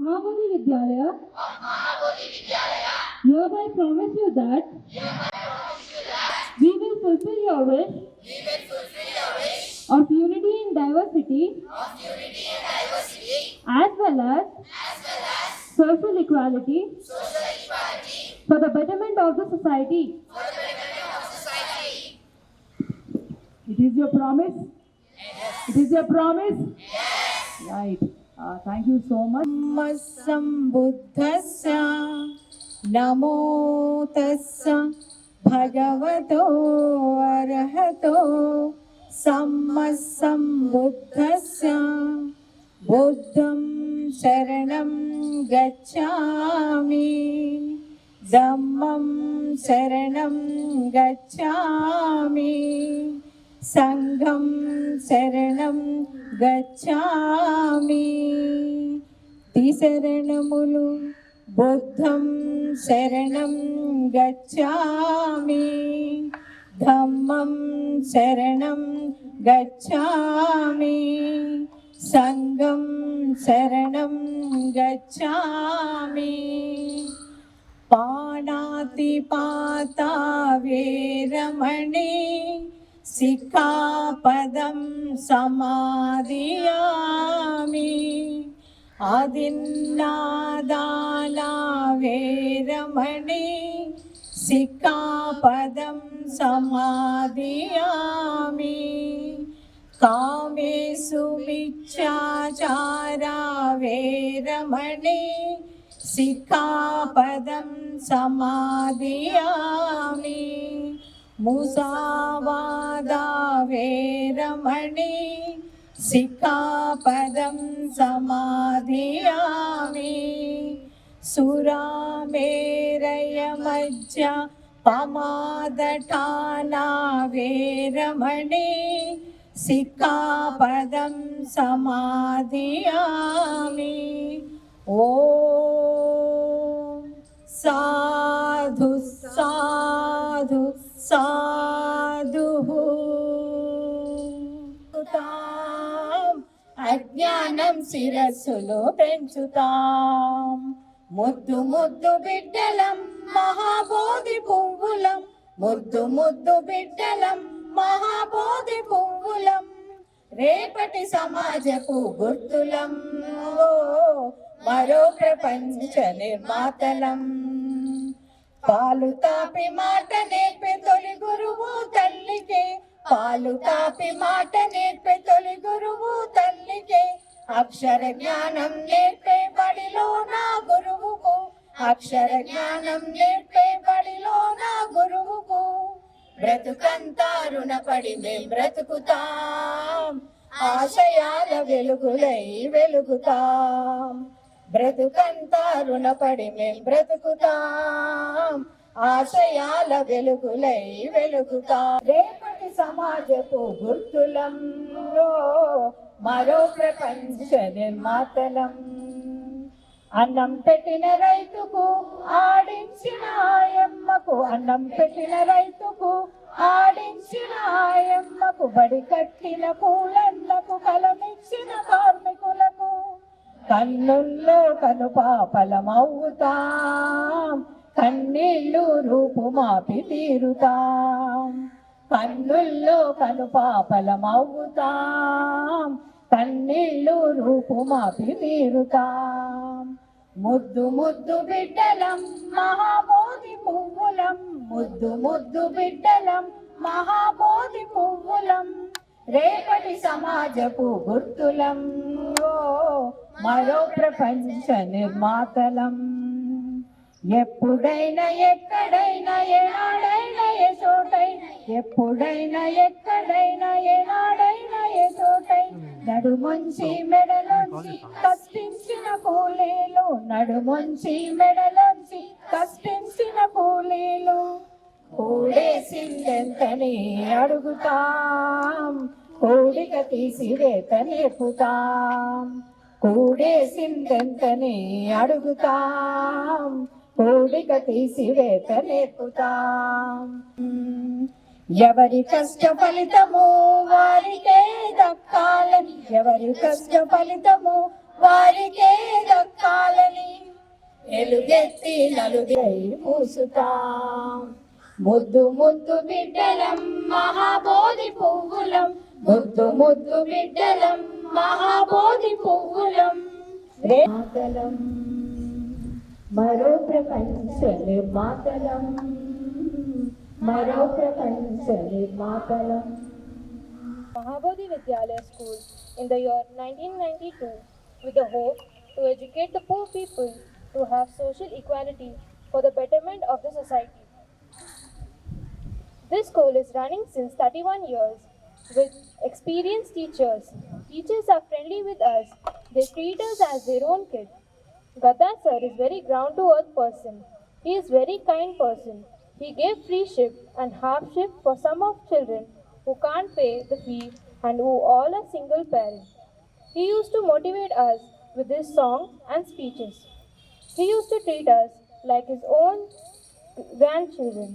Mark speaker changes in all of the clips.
Speaker 1: Mahabodhi Vidyalaya hereby promise you that we will fulfill your wish of unity in diversity as well as social equality for the betterment of the society.
Speaker 2: It is your promise? It is your promise? Right. Thank you so much.
Speaker 3: Sambuddhassa Namo Tassa Bhagavato Arahato Sambuddhassa Buddham Sharanam Gacchami Dhammam Sharanam Gacchami Sangham Sharanam Gacchami Tisharanamulu Buddham Sharanam Gacchami Dhammam Sharanam Gacchami Sangham Sharanam Gacchami Panatipata Veramani Sikkhapadam Samadhiyami Adinnadana Veramani Sikkhapadam Samadhiyami Kamesu Michchachara Veramani Sikkhapadam Samadhiyami Musavada Veramani Sikkhapadam Samadhiyami Surameraya Majja Pamadatana Veramani Sikkhapadam Samadhiyami Om Sadhu Sadhu Sadhu అజ్ఞానం శిరస్సులో పెంచుతాం ముద్దు ముద్దు బిడ్డలం మహాబోధి పువ్వులం ముద్దు ముద్దు బిడ్డలం మహాబోధి పువ్వులం రేపటి సమాజపు గుర్తులం మరో ప్రపంచ నిర్మాతలం పాలు తాపి మాట నేర్పే తొలి గురువు తల్లికే పాలు తాపి మాట నేర్పే తొలి గురువు తల్లికే అక్షర జ్ఞానం నేర్పే బడిలో నా గురువుకు అక్షర జ్ఞానం నేర్పే బడిలో నా గురువుకు బ్రతుకంతా రుణపడి మేం బ్రతుకుతాం ఆశయాల వెలుగులై వెలుగుతాం బ్రతుకంతా రుణపడి మేం బ్రతుకుతాం ఆశయాల వెలుగులై వెలుగుతాం రేపటి సమాజపు గుర్తులం మరో ప్రపంచ నిర్మాతలం అన్నం పెట్టిన రైతుకు ఆడించిన ఆయమ్మకు అన్నం పెట్టిన రైతుకు ఆడించిన ఆయమ్మకు బడి కట్టిన కూలన్నకు కలమిచ్చిన కార్మికులకు కన్నుల్లో కనుపాపలమవుతాం కన్నీళ్ళు రూపుమాపి తీరుతాం కన్నుల్లో కనుపాపలమవుతాం కన్నీళ్ళు రూపుమాపి తీరుతాం ముద్దు ముద్దు బిడ్డలం మహాబోధి పువ్వులం ముద్దు ముద్దు బిడ్డలం మహాబోధి పువ్వులం రేపటి సమాజపు గుర్తులం మరో ప్రపంచ నిర్మాతలం ఎప్పుడైనా ఎక్కడైనా ఏనాడైనా ఏ చోటైనా ఎప్పుడైనా ఎక్కడైనా ఏనాడైనా ఏ చోటైనా నడుముంచి మెడలోంచి కష్టించిన కూలీలు నడుముంచి మెడలోంచి కష్టించిన కూలీలు కూడేసిందెంతని అడుగుతాం కోడిక తీసి రేత నేర్పుతాం కూడేసిందెంతని అడుగుతాం కోడిక తీసి రేత నేర్పుతాం ఎవరి కష్ట ఫలితము వారికే దక్కాలని ఎవరి కష్ట ఫలితము వారికే దక్కాలని ఎలుగెత్తి నలుగై పూసుతాం. ముద్దు ముద్దు బిడ్డలం మహాబోధి పువ్వులం, ముద్దు ముద్దు బిడ్డలం మహాబోధి పువ్వులం. మాతలం మరో ప్రపంచ నిర్మాతలం, మరో ప్రపంచ నిర్మాతలం.
Speaker 1: Mahabodhi Vidyalaya School in the year 1992 with the hope to educate the poor people to have social equality for the betterment of the society. This school is running since 31 years with experienced teachers. Teachers are friendly with us. They treat us as their own kid. Gaddar sir is very ground to earth person. He is very kind person. He gave free shift and half shift for some of children who can't pay the fee and who all are single parent. He used to motivate us with his songs and speeches. He used to treat us like his own grandchildren.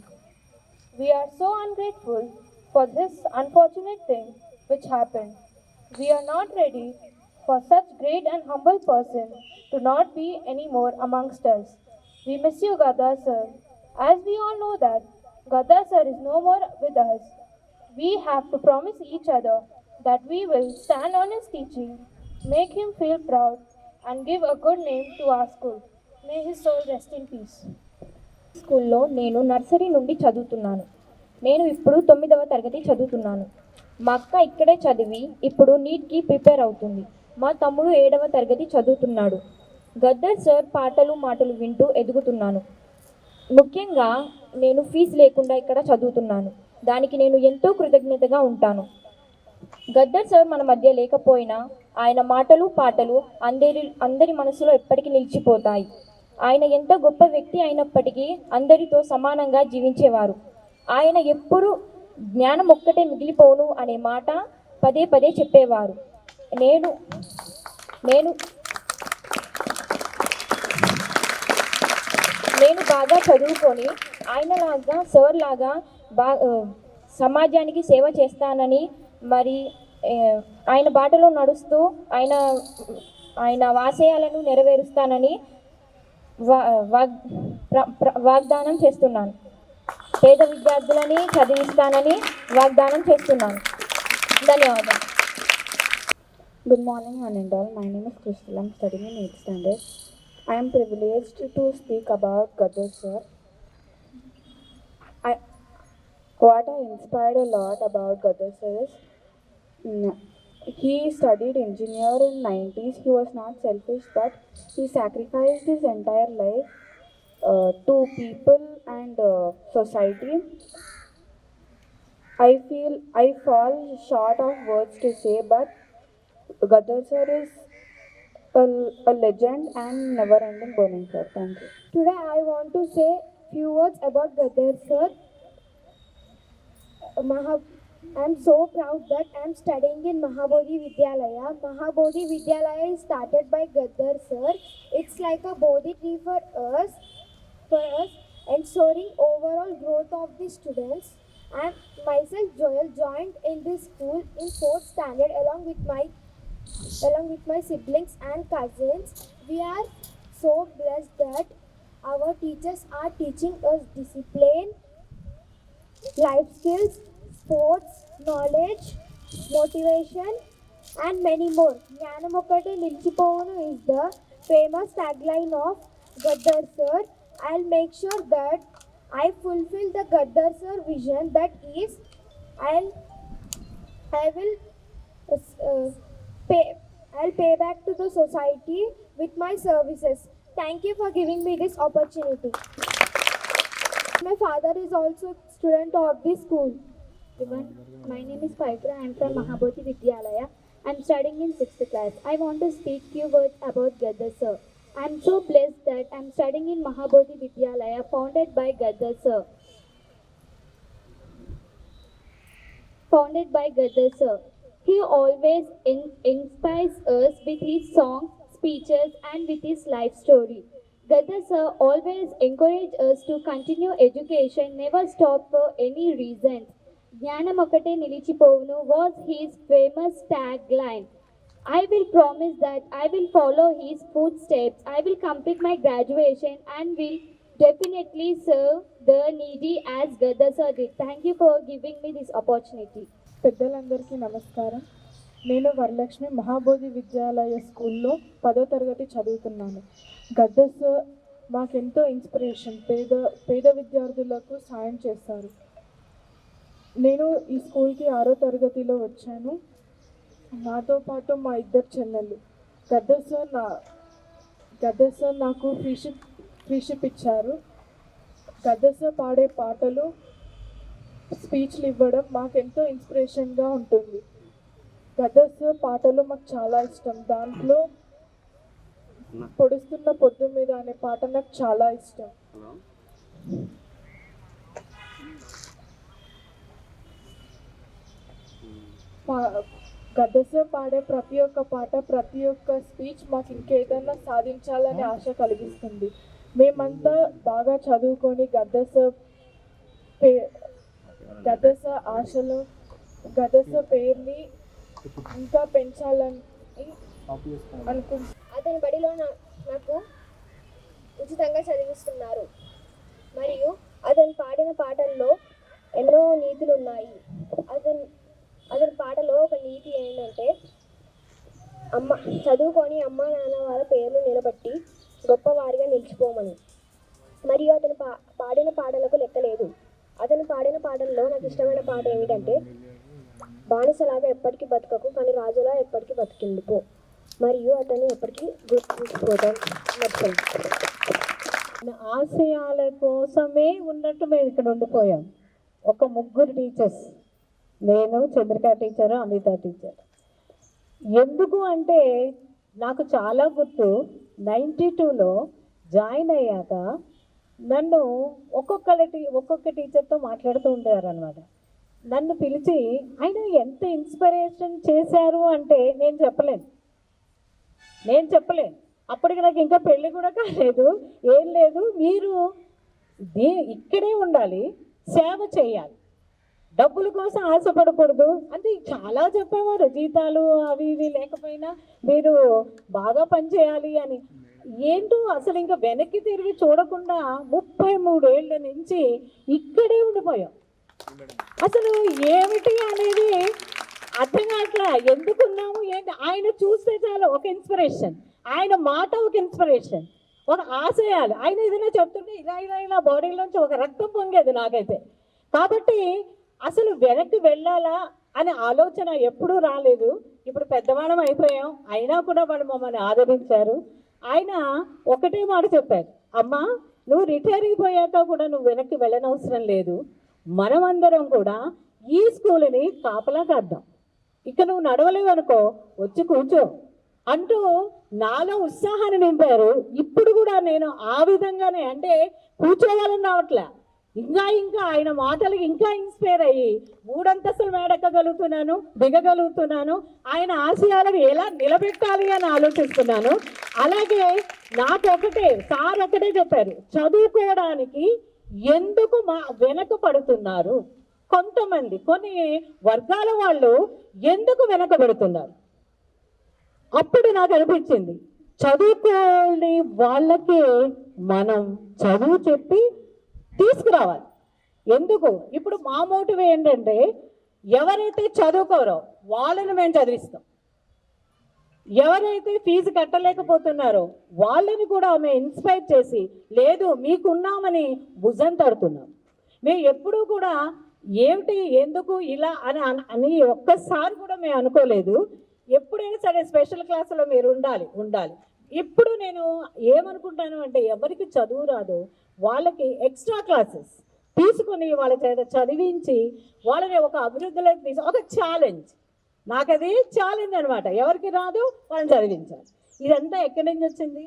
Speaker 1: We are so ungrateful for this unfortunate thing which happened. We are not ready for such great and humble person to not be anymore amongst us. We miss you, Gaddar sir. As we all know that Gaddar sir is no more with us, we have to promise each other that we will stand on his teaching, make him feel proud, and give a good name to our school. May his soul rest in peace.
Speaker 4: స్కూల్లో నేను nursery నుండి చదువుతున్నాను. నేను ఇప్పుడు 9వ తరగతి చదువుతున్నాను. మా అక్క ఇక్కడే చదివి ఇప్పుడు నీట్కి ప్రిపేర్ అవుతుంది. మా తమ్ముడు 7వ తరగతి చదువుతున్నాడు. గద్దర్ సార్ పాటలు మాటలు వింటూ ఎదుగుతున్నాను. ముఖ్యంగా నేను ఫీజు లేకుండా ఇక్కడ చదువుతున్నాను. దానికి నేను ఎంతో కృతజ్ఞతగా ఉంటాను. గద్దర్ సార్ మన మధ్య లేకపోయినా ఆయన మాటలు పాటలు అందరి మనసులో ఎప్పటికీ నిలిచిపోతాయి. ఆయన ఎంత గొప్ప వ్యక్తి అయినప్పటికీ అందరితో సమానంగా జీవించేవారు. ఆయన ఎప్పుడు జ్ఞానం ఒక్కటే మిగిలిపోను అనే మాట పదే పదే చెప్పేవారు. నేను బాగా చదువుకొని ఆయనలాగా సార్ లాగా సమాజానికి సేవ చేస్తానని మరి ఆయన బాటలో నడుస్తూ ఆయన ఆశయాలను నెరవేరుస్తానని వాగ్దానం చేస్తున్నాను. పేద విద్యార్థులని చదివిస్తానని వాగ్దానం చేస్తున్నాను. ధన్యవాదాలు.
Speaker 5: Good morning, one and all. My name is Crystal. I'm studying in 8th standard. I am privileged to speak about Gaddar sir. What I inspired a lot about Gaddar sir is he studied engineer in 90s. He was not selfish, but he sacrificed his entire life to people and society. I fall short of words to say, but Gaddar sir is a legend and never-ending burning sir. Thank you.
Speaker 6: Today I want to say few words about Gaddar sir. I'm so proud that I'm studying in Mahabodhi Vidyalaya. Mahabodhi Vidyalaya is started by Gaddar sir. It's like a Bodhi tree for us, ensuring overall growth of the students. And myself, Joel, joined in this school in 4th standard along with my siblings and cousins. We are so blessed that our teachers are teaching us discipline, life skills, sports, knowledge, motivation, and many more. Jnanam Okkate Nilichipovunu is the famous tagline of Gaddar sir. I'll make sure that I fulfill the Gaddar sir vision, that is, I'll pay back to the society with my services. Thank you for giving me this opportunity. My father is also a student of this school.
Speaker 7: Everyone, my name is Paitra. I am from Mahabodhi Vidyalaya. I am studying in 6th class. I want to speak few words about Gaddar sir. I am so blessed that I am studying in Mahabodhi Vidyalaya, founded by Gaddar sir. He always inspires us with his songs, speeches, and with his life story. Gaddar sir always encourages us to continue education, never stop for any reason. Jnanam Okkate Nilichipovunu was his famous tagline. I will promise that I will follow his footsteps. I will complete my graduation and will definitely serve the needy as Gada sir did. Thank you for giving me this opportunity.
Speaker 5: పెద్దలందరికీ నమస్కారం. నేను వరలక్ష్మి మహాబోధి విద్యాలయ స్కూల్లో 10వ తరగతి చదువుతున్నాను. గద్ద sir మాకెంతో inspiration. పేద విద్యార్థులకు సాయం చేస్తారు. నేను ఈ స్కూల్కి 6వ తరగతిలో వచ్చాను. నాతో పాటు మా ఇద్దరు చెల్లెళ్ళు. గద్ద సార్ నాకు ఫ్రీషిప్ ఇచ్చారు. గద్ద సార్ పాడే పాటలు, స్పీచ్లు ఇవ్వడం మాకెంతో ఇన్స్పిరేషన్గా ఉంటుంది. గద్ద సార్ పాటలు మాకు చాలా ఇష్టం. దాంట్లో పొడుస్తున్న పొద్దు మీద అనే పాట నాకు చాలా ఇష్టం. గద్ద సార్ పాడే ప్రతి ఒక్క పాట, ప్రతి ఒక్క స్పీచ్ మాకు ఇంకేదైనా సాధించాలనే ఆశ కలిగిస్తుంది. మేమంతా బాగా చదువుకొని గద్ద సార్ ఆశలు, గద్ద సార్ పేరుని ఇంకా పెంచాలని అనుకుంటున్నాను.
Speaker 6: అతని బడిలో నాకు ఉచితంగా చదివిస్తున్నారు మరియు అతను పాడిన పాటల్లో ఎన్నో నీతులు ఉన్నాయి. అతని పాటలో ఒక నీతి ఏంటంటే చదువుకొని అమ్మ నాన్న వాళ్ళ పేర్లు నిలబెట్టి గొప్పవారిగా నిలిచిపోమని. మరియు అతను పాడిన పాటలకు లెక్కలేదు. అతను పాడిన పాటల్లో నాకు ఇష్టమైన పాట ఏమిటంటే బానిసలాగా ఎప్పటికీ బతకకు కానీ రాజులా ఎప్పటికీ బతికిండిపో. మరియు అతన్ని ఎప్పటికీ గుర్తుంచుకోవడం నచ్చదు.
Speaker 3: ఆశయాల కోసమే ఉన్నట్టు మేము ఇక్కడ ఉండిపోయాం. ఒక 3 టీచర్స్, నేను, చంద్రిక టీచరు, అమిత టీచర్. ఎందుకు అంటే నాకు చాలా గుర్తు, 92లో జాయిన్ అయ్యాక నన్ను ఒక్కొక్క టీచర్తో మాట్లాడుతూ ఉండేవారు అనమాట. నన్ను పిలిచి ఆయన ఎంత ఇన్స్పిరేషన్ చేశారు అంటే నేను చెప్పలేను. అప్పటికి నాకు ఇంకా పెళ్ళి కూడా కాలేదు, ఏం లేదు. మీరు ఇక్కడే ఉండాలి, సేవ చేయాలి, డబ్బుల కోసం ఆశపడకూడదు అంటే చాలా చెప్పేవారు. జీతాలు అవి ఇవి లేకపోయినా మీరు బాగా పనిచేయాలి అని. ఏంటో అసలు ఇంకా వెనక్కి తిరిగి చూడకుండా 33 ఏళ్ళ నుంచి ఇక్కడే ఉండిపోయాం. అసలు ఏమిటి అనేది అర్థం కావట్లా. ఎందుకున్నాము ఏంటి? ఆయన చూస్తే చాలు ఒక ఇన్స్పిరేషన్, ఆయన మాట ఒక ఇన్స్పిరేషన్, ఒక ఆశయాలు. ఆయన ఏదైనా చెప్తుంటే ఇలా బాడీలోంచి ఒక రక్తం పొంగేది నాకైతే. కాబట్టి అసలు వెనక్కి వెళ్ళాలా అనే ఆలోచన ఎప్పుడూ రాలేదు. ఇప్పుడు పెద్దవాళ్ళం అయిపోయాం, అయినా కూడా వాళ్ళు మమ్మల్ని ఆదరించారు. ఆయన ఒకటే మాట చెప్పారు, అమ్మా నువ్వు రిటైర్ అయిపోయాక కూడా నువ్వు వెనక్కి వెళ్ళనవసరం లేదు, మనమందరం కూడా ఈ స్కూల్ని కాపలా కాద్దాం, ఇక నువ్వు నడవలేవనుకో వచ్చి కూర్చో అంటూ నాలో ఉత్సాహాన్ని నింపారు. ఇప్పుడు కూడా నేను ఆ విధంగానే అంటే కూర్చోవాలని రావట్లే, ఇంకా ఆయన మాటలకి ఇంకా ఇన్స్పైర్ అయ్యి 3 అంతస్తులు మేడెక్కగలుగుతున్నాను, దిగగలుగుతున్నాను. ఆయన ఆశయాలను ఎలా నిలబెట్టాలి అని ఆలోచిస్తున్నాను. అలాగే నాకు సార్ ఒకటే చెప్పారు, చదువుకోవడానికి ఎందుకు వెనక పడుతున్నారు, కొంతమంది కొన్ని వర్గాల వాళ్ళు ఎందుకు వెనకబడుతున్నారు. అప్పుడు నాకు అనిపించింది, చదువుకోని వాళ్ళకి మనం చదువు చెప్పి తీసుకురావాలి. ఎందుకు? ఇప్పుడు మా మోటివ్ ఏంటంటే ఎవరైతే చదువుకోరో వాళ్ళని మేము చదివిస్తాం, ఎవరైతే ఫీజు కట్టలేకపోతున్నారో వాళ్ళని కూడా మేము ఇన్స్పైర్ చేసి లేదు మీకున్నామని భుజం తడుతున్నాం. మేము ఎప్పుడూ కూడా ఏమిటి ఎందుకు ఇలా అని ఒక్కసారి కూడా మేము అనుకోలేదు. ఎప్పుడైనా సరే స్పెషల్ క్లాసులో మీరు ఉండాలి. ఇప్పుడు నేను ఏమనుకుంటాను అంటే ఎవరికి చదువు రాదో వాళ్ళకి ఎక్స్ట్రా క్లాసెస్ తీసుకుని వాళ్ళ చేత చదివించి వాళ్ళని ఒక అభివృద్ధిలోకి ఒక ఛాలెంజ్, నాకు అది ఛాలెంజ్ అనమాట. ఎవరికి రాదు వాళ్ళని చదివించాలి. ఇదంతా ఎక్కడి నుంచి వచ్చింది?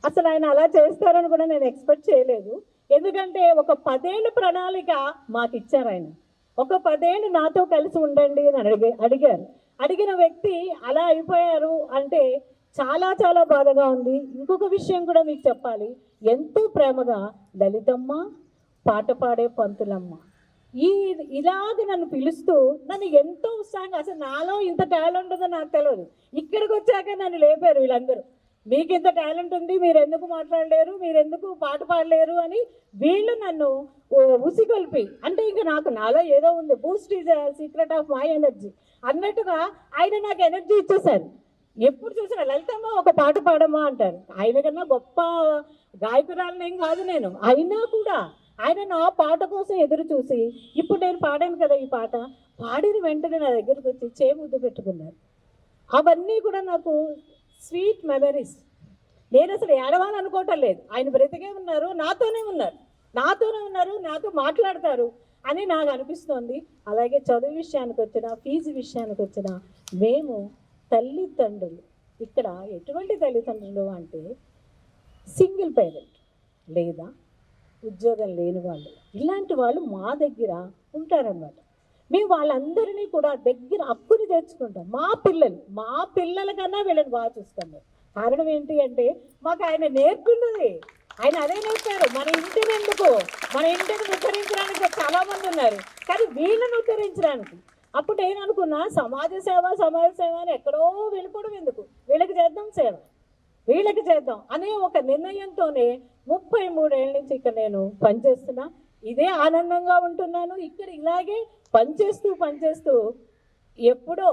Speaker 3: అసలు ఆయన అలా చేస్తారని కూడా నేను ఎక్స్పెక్ట్ చేయలేదు. ఎందుకంటే ఒక 10 ఏళ్ళ ప్రణాళిక మాకు ఇచ్చారు ఆయన. ఒక 10 ఏళ్ళు నాతో కలిసి ఉండండి అని అడిగిన వ్యక్తి అలా అయిపోయారు అంటే చాలా చాలా బాధగా ఉంది. ఇంకొక విషయం కూడా మీకు చెప్పాలి, ఎంతో ప్రేమగా లలితమ్మ, పాట పాడే పంతులమ్మ, ఇలాగ నన్ను పిలుస్తూ నన్ను ఎంతో ఉత్సాహంగా, అసలు నాలో ఇంత టాలెంట్ ఉందో నాకు తెలియదు. ఇక్కడికి వచ్చాక నన్ను లేపారు వీళ్ళందరూ. మీకు ఇంత టాలెంట్ ఉంది, మీరు ఎందుకు మాట్లాడలేరు, మీరు ఎందుకు పాట పాడలేరు అని వీళ్ళు నన్ను ఉసిగొల్పి, అంటే ఇంకా నాలో ఏదో ఉంది, Boost is secret of my energy అన్నట్టుగా ఆయన నాకు ఎనర్జీ ఇచ్చేసారు. ఎప్పుడు చూసినా లలితమ్మ ఒక పాట పాడమ్మా అంటారు. ఆయన కన్నా గొప్ప గాయకురాలనేం కాదు నేను, అయినా కూడా ఆయన నా పాట కోసం ఎదురు చూసి, ఇప్పుడు నేను పాడాను కదా ఈ పాట, పాడిన వెంటనే నా దగ్గరకు వచ్చి ముద్దు పెట్టుకున్నారు. అవన్నీ కూడా నాకు స్వీట్ మెమరీస్. నేను అసలు ఏడవాలనుకోవటం లేదు, ఆయన బ్రతికే ఉన్నారు, నాతోనే ఉన్నారు, నాతో మాట్లాడతారు అని నాకు అనిపిస్తోంది. అలాగే చదువు విషయానికి వచ్చినా, ఫీజు విషయానికి వచ్చినా, మేము తల్లిదండ్రులు ఇక్కడ ఎటువంటి తల్లిదండ్రులు అంటే సింగిల్ పేరెంట్ లేదా ఉద్యోగం లేని వాళ్ళు, ఇలాంటి వాళ్ళు మా దగ్గర ఉంటారన్నమాట. మేము వాళ్ళందరినీ కూడా దగ్గర అప్పుని తెచ్చుకుంటాం. మా పిల్లల కన్నా వీళ్ళని బాగా చూస్తాం. కారణం ఏంటి అంటే మాకు ఆయన నేర్పుతున్నది, ఆయన అదే నేర్పారు. మన ఇంటిని ఉద్ధరించడానికి చాలామంది ఉన్నారు, కానీ వీళ్ళని ఉద్ధరించడానికి. అప్పుడు నేను అనుకున్నా సమాజ సేవ అని ఎక్కడో వెళ్ళిపోవడం ఎందుకు, వీళ్ళకి చేద్దాం అనే ఒక నిర్ణయంతోనే 33 ఏళ్ళ నుంచి ఇక్కడ నేను పనిచేస్తున్నా. ఇదే ఆనందంగా ఉంటున్నాను. ఇక్కడ ఇలాగే పనిచేస్తూ ఎప్పుడో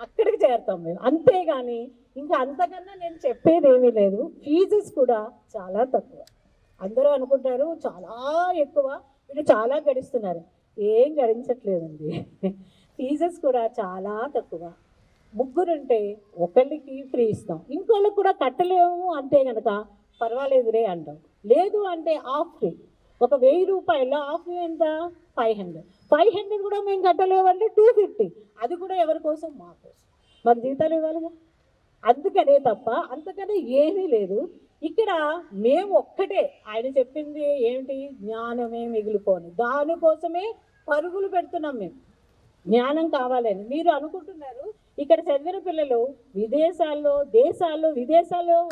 Speaker 3: అక్కడికి చేరుతాం మేము, అంతేగాని ఇంకా అంతకన్నా నేను చెప్పేది ఏమీ లేదు. ఫీజెస్ కూడా చాలా తక్కువ. అందరూ అనుకుంటారు చాలా ఎక్కువ, వీళ్ళు చాలా గడిస్తున్నారు. ఏం గడించట్లేదండి. ఫీజెస్ కూడా చాలా తక్కువ. ముగ్గురుంటే ఒకళ్ళకి ఫ్రీ ఇస్తాం, ఇంకోళ్ళకి కూడా కట్టలేము అంటే కనుక పర్వాలేదురే అంటాం. లేదు అంటే ఆఫ్ ఫ్రీ. ఒక 1000 రూపాయల్లో ఆఫ్ ఎంత 500 కూడా మేము కట్టలేమంటే 250. అది కూడా ఎవరి కోసం? మా కోసం. మన జీతాలు ఇవ్వాలిగా. అందుకనే తప్ప అంతకనే ఏమీ లేదు. ఇక్కడ మేము ఒక్కటే, ఆయన చెప్పింది ఏమిటి, జ్ఞానమే మిగిలిపోని, దానికోసమే పరుగులు పెడుతున్నాం మేము. జ్ఞానం కావాలని మీరు అనుకుంటున్నారు. ఇక్కడ చదివిన పిల్లలు విదేశాల్లో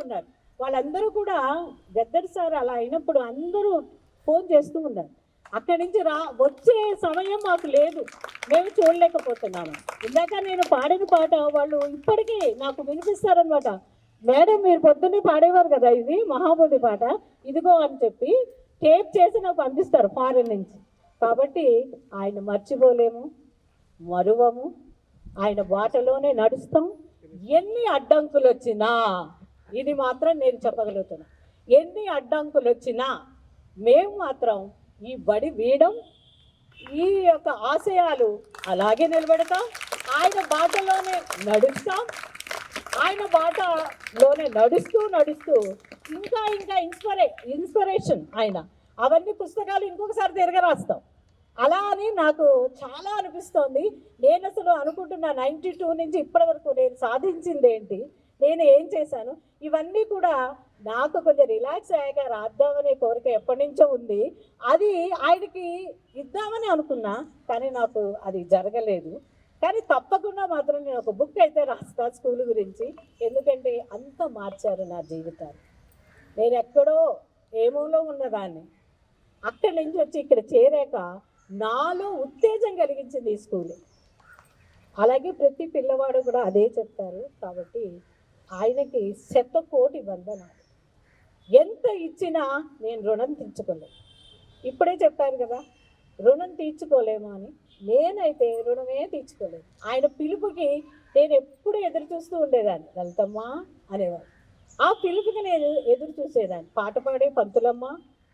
Speaker 3: ఉన్నారు. వాళ్ళందరూ కూడా గద్దర్ సార్ అలా అయినప్పుడు అందరూ ఫోన్ చేస్తూ ఉన్నారు. అక్కడి నుంచి వచ్చే సమయం మాకు లేదు, మేము చూడలేకపోతున్నాము. ఇందాక నేను పాడిన పాట వాళ్ళు ఇప్పటికీ నాకు వినిపిస్తారనమాట. మేడం మీరు పొద్దున్నే పాడేవారు కదా ఇది మహాబోధి పాట, ఇదిగో అని చెప్పి టేప్ చేసి నాకు పంపిస్తారు ఫారెన్ నుంచి. కాబట్టి ఆయన మర్చిపోలేము, మరువము, ఆయన బాటలోనే నడుస్తాం. ఎన్ని అడ్డంకులు వచ్చినా, ఇది మాత్రం నేను చెప్పగలుగుతున్నా, ఎన్ని అడ్డంకులు వచ్చినా మేము మాత్రం ఈ బడి వీడం, ఈ యొక్క ఆశయాలు అలాగే నిలబెడతాం. ఆయన బాటలోనే నడుస్తాం. ఆయన బాటలోనే నడుస్తూ ఇంకా ఇన్స్పిరేషన్ ఆయన అవన్నీ పుస్తకాలు ఇంకొకసారి తిరగ రాస్తాం. అలా అని నాకు చాలా అనిపిస్తోంది. నేను అసలు అనుకుంటున్నా 92 నుంచి ఇప్పటి వరకు నేను సాధించింది ఏంటి, నేను ఏం చేశాను, ఇవన్నీ కూడా నాకు కొంచెం రిలాక్స్ అయ్యాక రాద్దామనే కోరిక ఎప్పటి నుంచో ఉంది. అది ఆయనకి ఇద్దామని అనుకున్నా, కానీ నాకు అది జరగలేదు. కానీ తప్పకుండా మాత్రం నేను ఒక బుక్ అయితే రాస్తా స్కూల్ గురించి, ఎందుకంటే అంత మార్చారు నా జీవితాన్ని. నేను ఎక్కడో ఏమోలో ఉన్నదాన్ని, అక్కడి నుంచి వచ్చి ఇక్కడ చేరాక నాలో ఉత్తేజం కలిగించింది ఈ స్కూల్. అలాగే ప్రతి పిల్లవాడు కూడా అదే చెప్తారు. కాబట్టి ఆయనకి 100,000,000 వందనాలు. ఎంత ఇచ్చినా నేను రుణం తీర్చుకోలేను. ఇప్పుడే చెప్పారు కదా రుణం తీర్చుకోలేము అని, నేనైతే రుణమే తీర్చుకోలేదు. ఆయన పిలుపుకి నేను ఎప్పుడు ఎదురు చూస్తూ ఉండేదాన్ని. లలితమ్మ అనేవారు, ఆ పిలుపుకి నేను ఎదురు చూసేదాన్ని. పాట పాడే పంతులమ్మ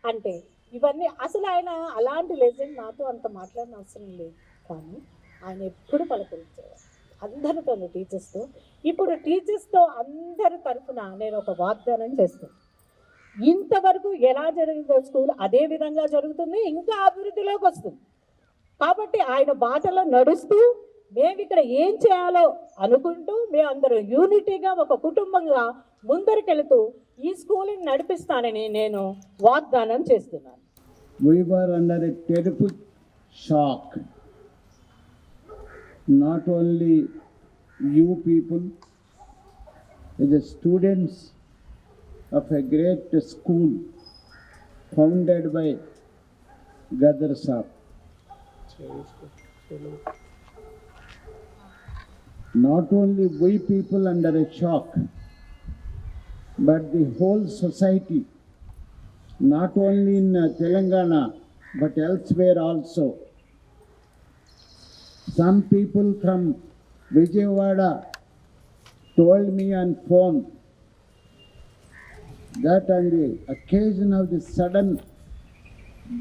Speaker 3: అంటే ఇవన్నీ అసలు ఆయన అలాంటి లెజెండ్. నాతో అంత మాట్లాడిన అవసరం లేదు, కానీ ఆయన ఎప్పుడు పలకరించేవారు అందరితో, టీచర్స్తో. ఇప్పుడు టీచర్స్తో అందరి తరఫున నేను ఒక వాగ్దానం చేస్తాను. ఇంతవరకు ఎలా జరిగిందో స్కూల్ అదే విధంగా జరుగుతుంది, ఇంకా అభివృద్ధిలోకి వస్తుంది. కాబట్టి ఆయన బాటలో నడుస్తూ మేము ఇక్కడ ఏం చేయాలో అనుకుంటూ మేమందరూ యూనిటీగా ఒక కుటుంబంగా ముందరికెళ్తూ ఈ స్కూల్ని నడిపిస్తానని నేను వాగ్దానం చేస్తున్నాను.
Speaker 8: We were under a terrible shock. Not only you people, the students of a great school founded by Gadar Saab. Not only we people under a shock, but the whole society, not only in Telangana, but elsewhere also. Some people from Vijayawada told me on phone that on the occasion of the sudden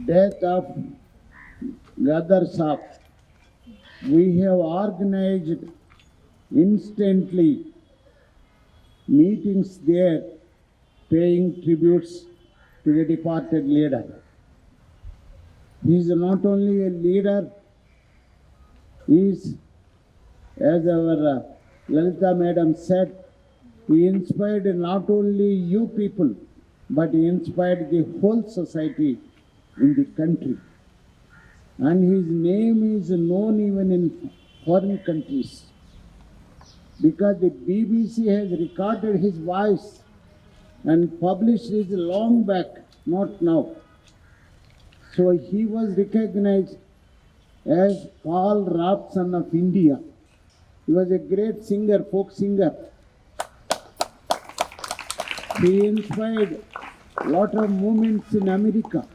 Speaker 8: death of Gadar Saab, we have organized instantly meetings there paying tributes to the departed leader. He is not only a leader, he is, as our Lalita madam said, he inspired not only you people, but he inspired the whole society in the country. And his name is known even in foreign countries, because the BBC has recorded his voice and published it long back, not now. So he was recognized as Paul Robson of India. He was a great singer, folk singer. He inspired a lot of movements in America,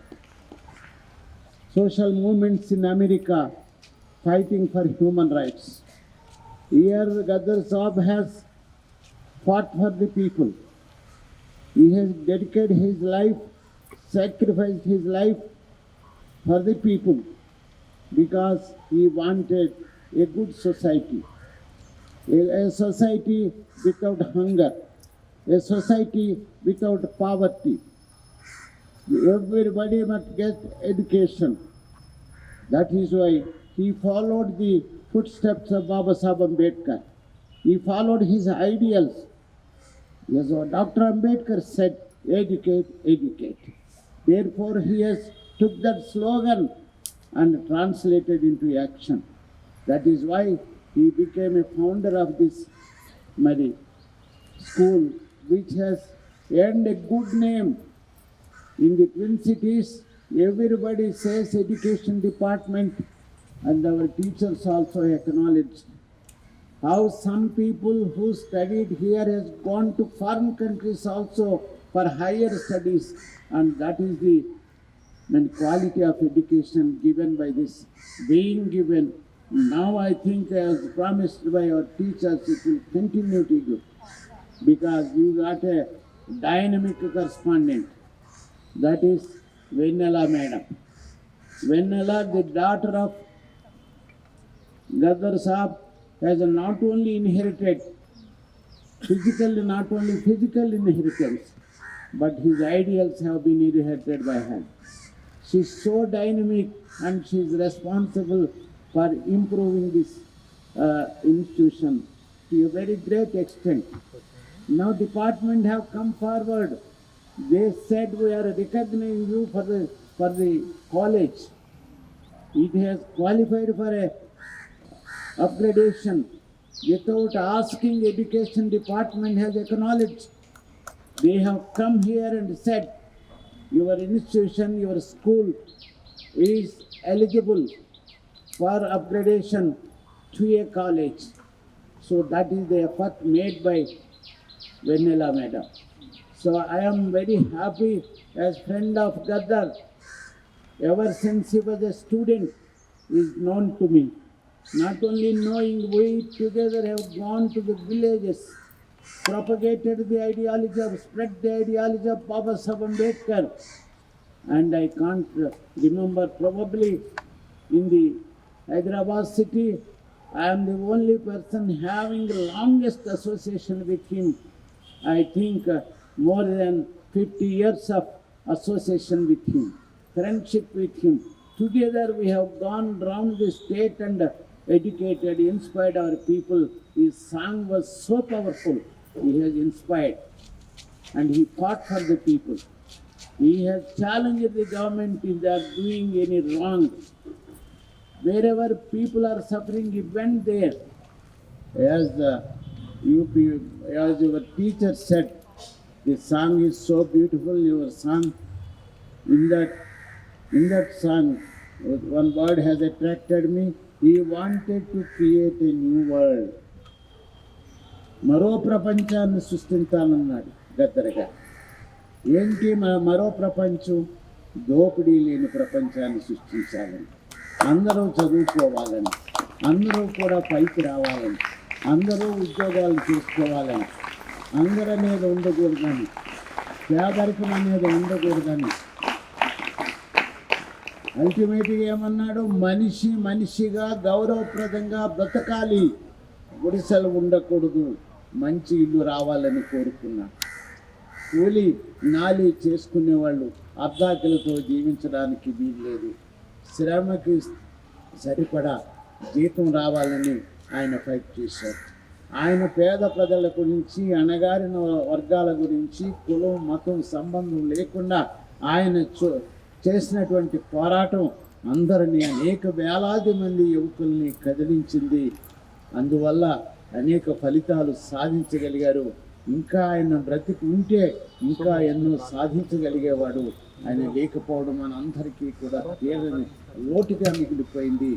Speaker 8: social movements in America, fighting for human rights. Here Gadar Saab has fought for the people. He has dedicated his life, sacrificed his life for the people, because he wanted a good society, a society without hunger, a society without poverty. Everybody must get education. That is why he followed the footsteps of Baba Saheb Ambedkar. He followed his ideals. Yes, what Dr. Ambedkar said, educate, educate. Therefore, he has took that slogan and translated into action. That is why he became a founder of this school, which has earned a good name in the Twin Cities. Everybody says education department, and our teachers also acknowledged how some people who studied here has gone to foreign countries also for higher studies, and that is the quality of education given by this being given. Now I think, as promised by our teachers, it will continue to give, because you got a dynamic correspondent, that is Vennela madam. Vennela, the daughter of Gadar Saab, has not only inherited not only physical inheritance, but his ideals have been inherited by her. She is so dynamic, and she is responsible for improving this institution to a very great extent. Now department have come forward. They said, we are recognizing you for the college. It has qualified for a upgradation without asking. Education department has acknowledged. They have come here and said, your institution, your school is eligible for upgradation to a college. So that is the effort made by Vennela madam. So I am very happy as friend of Gadar. Ever since he was a student, he is known to me. Not only knowing, we together have gone to the villages, propagated the ideology of, spread the ideology of Baba Saheb Ambedkar. And I can't remember, probably in the Hyderabad city, I am the only person having the longest association with him. I think more than 50 years of association with him, friendship with him. Together we have gone round the state and educated, inspired our people. His song was so powerful. He has inspired, and he fought for the people. He has challenged the government if they are doing any wrong. Wherever people are suffering, he went there. As your teacher said, the song is so beautiful, your song. In that song, one word has attracted me. He wanted to create a new world. మరో ప్రపంచాన్ని సృష్టించాలన్నాడు గద్దర్ గారు. ఏంటి మరో ప్రపంచం? దోపిడీ లేని ప్రపంచాన్ని సృష్టించాలని, అందరూ చదువుకోవాలని, అందరూ కూడా పైకి రావాలని, అందరూ ఉద్యోగాలు చేసుకోవాలని, అందరి మీద ఉండకూడదని, పేదరికం అనేది ఉండకూడదని. అల్టిమేట్గా ఏమన్నాడు? మనిషి మనిషిగా గౌరవప్రదంగా బ్రతకాలి, గుడిసెలు ఉండకూడదు, మంచి ఇల్లు రావాలని కోరుకున్నాడు. కూలి నాలి చేసుకునే వాళ్ళు అర్ధాకలతో జీవించడానికి వీల్లేదు, శ్రమకి సరిపడా జీతం రావాలని ఆయన ఫైట్ చేశారు. ఆయన పేద ప్రజల గురించి, అణగారిన వర్గాల గురించి, కులం మతం సంబంధం లేకుండా ఆయన చేసినటువంటి పోరాటం అందరినీ, అనేక వేలాది మంది యువకుల్ని కదిలించింది. అందువల్ల అనేక ఫలితాలు సాధించగలిగారు. ఇంకా ఆయన బ్రతికి ఉంటే ఇంకా ఎన్నో సాధించగలిగేవాడు. ఆయన లేకపోవడం మనందరికీ కూడా తీరని లోటుగా మిగిలిపోయింది.